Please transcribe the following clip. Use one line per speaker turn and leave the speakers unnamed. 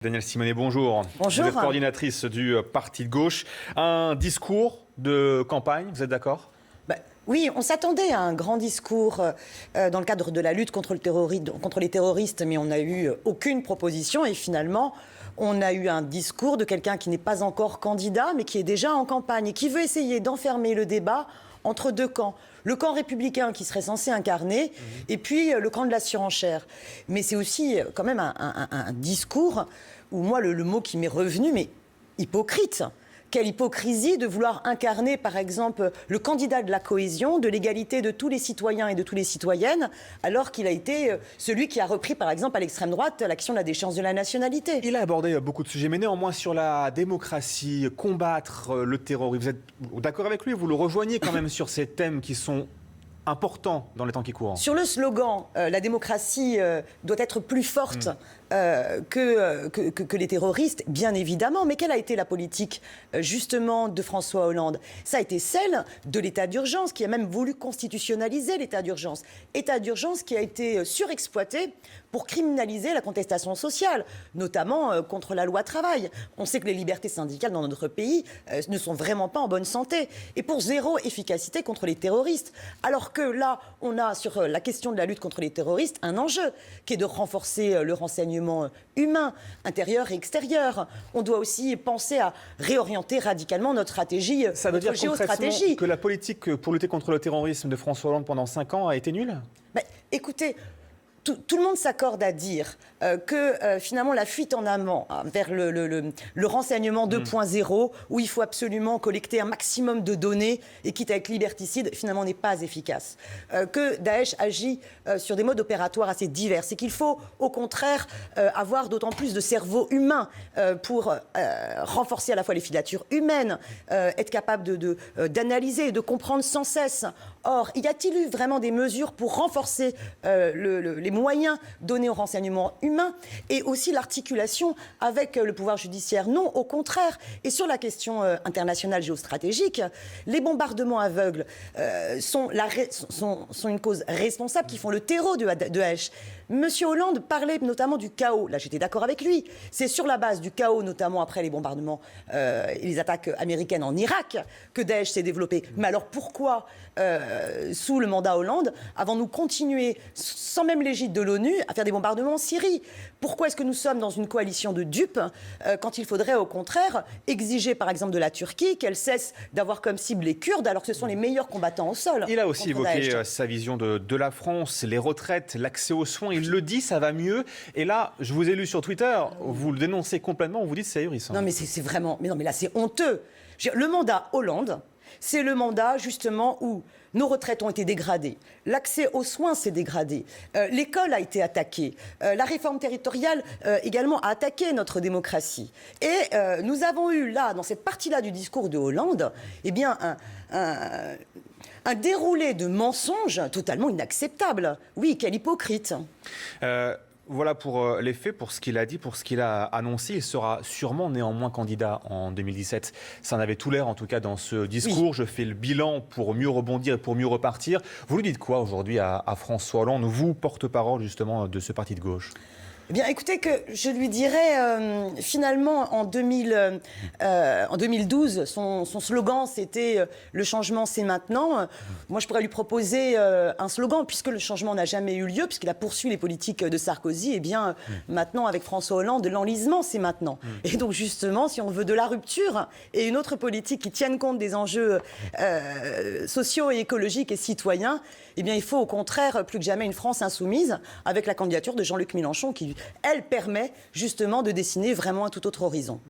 Danielle Simonet, bonjour.
Bonjour.
Vous êtes coordinatrice du Parti de gauche. Un discours de campagne, vous êtes d'accord ?
Oui, on s'attendait à un grand discours dans le cadre de la lutte contre les terroristes, mais on n'a eu aucune proposition. Et finalement, on a eu un discours de quelqu'un qui n'est pas encore candidat, mais qui est déjà en campagne et qui veut essayer d'enfermer le débat entre deux camps. Le camp républicain qui serait censé incarner, et puis le camp de la surenchère. Mais c'est aussi quand même un discours où moi, le mot qui m'est revenu, mais hypocrite. Quelle hypocrisie de vouloir incarner, par exemple, le candidat de la cohésion, de l'égalité de tous les citoyens et de toutes les citoyennes, alors qu'il a été celui qui a repris, par exemple, à l'extrême droite, la question de la déchéance de la nationalité.
Il a abordé beaucoup de sujets, mais néanmoins sur la démocratie, combattre le terrorisme. Vous êtes d'accord avec lui ? Vous le rejoignez quand même sur ces thèmes qui sont importants dans les temps qui courent.
Sur le slogan, la démocratie doit être plus forte que les terroristes, bien évidemment. Mais quelle a été la politique, justement, de François Hollande ? Ça a été celle de l'état d'urgence, qui a même voulu constitutionnaliser l'état d'urgence. État d'urgence qui a été surexploité pour criminaliser la contestation sociale, notamment contre la loi travail. On sait que les libertés syndicales dans notre pays ne sont vraiment pas en bonne santé. Et pour zéro efficacité contre les terroristes. Alors que là, on a sur la question de la lutte contre les terroristes un enjeu qui est de renforcer le renseignement humain, intérieur et extérieur. On doit aussi penser à réorienter radicalement notre stratégie,
Ça veut dire
géostratégie.
que la politique pour lutter contre le terrorisme de François Hollande pendant 5 ans a été nulle ?
Écoutez, tout le monde s'accorde à dire que finalement la fuite en avant vers le renseignement 2.0, où il faut absolument collecter un maximum de données et quitte à être liberticide, finalement n'est pas efficace. Que Daesh agit sur des modes opératoires assez divers et qu'il faut au contraire avoir d'autant plus de cerveau humain pour renforcer à la fois les filatures humaines, être capable d'analyser et de comprendre sans cesse. Or, y a-t-il eu vraiment des mesures pour renforcer les moyens donnés au renseignement humain et aussi l'articulation avec le pouvoir judiciaire? Non, au contraire. Et sur la question internationale géostratégique, les bombardements aveugles sont une cause responsable qui font le terreau de Daesh. Monsieur Hollande parlait notamment du chaos. Là, j'étais d'accord avec lui. C'est sur la base du chaos, notamment après les bombardements et les attaques américaines en Irak, que Daesh s'est développé. Mais alors pourquoi, sous le mandat Hollande, avons-nous continué, sans même l'égide de l'ONU, à faire des bombardements en Syrie? Pourquoi est-ce que nous sommes dans une coalition de dupes quand il faudrait, au contraire, exiger, par exemple, de la Turquie qu'elle cesse d'avoir comme cible les Kurdes, alors que ce sont les meilleurs combattants au sol?
Il a aussi évoqué sa vision de la France, les retraites, l'accès aux soins. Il le dit, ça va mieux. Et là, je vous ai lu sur Twitter, vous le dénoncez complètement, vous dites c'est ahurissant.
Non, mais c'est vraiment... Mais non, mais là, c'est honteux. Le mandat Hollande, c'est le mandat, justement, où nos retraites ont été dégradées. L'accès aux soins s'est dégradé. L'école a été attaquée. La réforme territoriale, également, a attaqué notre démocratie. Et nous avons eu, là, dans cette partie-là du discours de Hollande, eh bien, un déroulé de mensonges totalement inacceptable. Oui, quel hypocrite.
Voilà pour les faits, pour ce qu'il a dit, pour ce qu'il a annoncé. Il sera sûrement néanmoins candidat en 2017. Ça en avait tout l'air, en tout cas, dans ce discours. Oui. Je fais le bilan pour mieux rebondir et pour mieux repartir. Vous lui dites quoi aujourd'hui à François Hollande, vous, porte-parole justement de ce parti de gauche ?
Eh bien, écoutez, que je lui dirais, finalement, en 2012, son slogan, c'était « Le changement, c'est maintenant ». Moi, je pourrais lui proposer un slogan, puisque le changement n'a jamais eu lieu, puisqu'il a poursuivi les politiques de Sarkozy, eh bien, maintenant, avec François Hollande, l'enlisement, c'est maintenant. Et donc, justement, si on veut de la rupture et une autre politique qui tienne compte des enjeux sociaux et écologiques et citoyens, eh bien, il faut, au contraire, plus que jamais, une France insoumise, avec la candidature de Jean-Luc Mélenchon, qui elle permet justement de dessiner vraiment un tout autre horizon.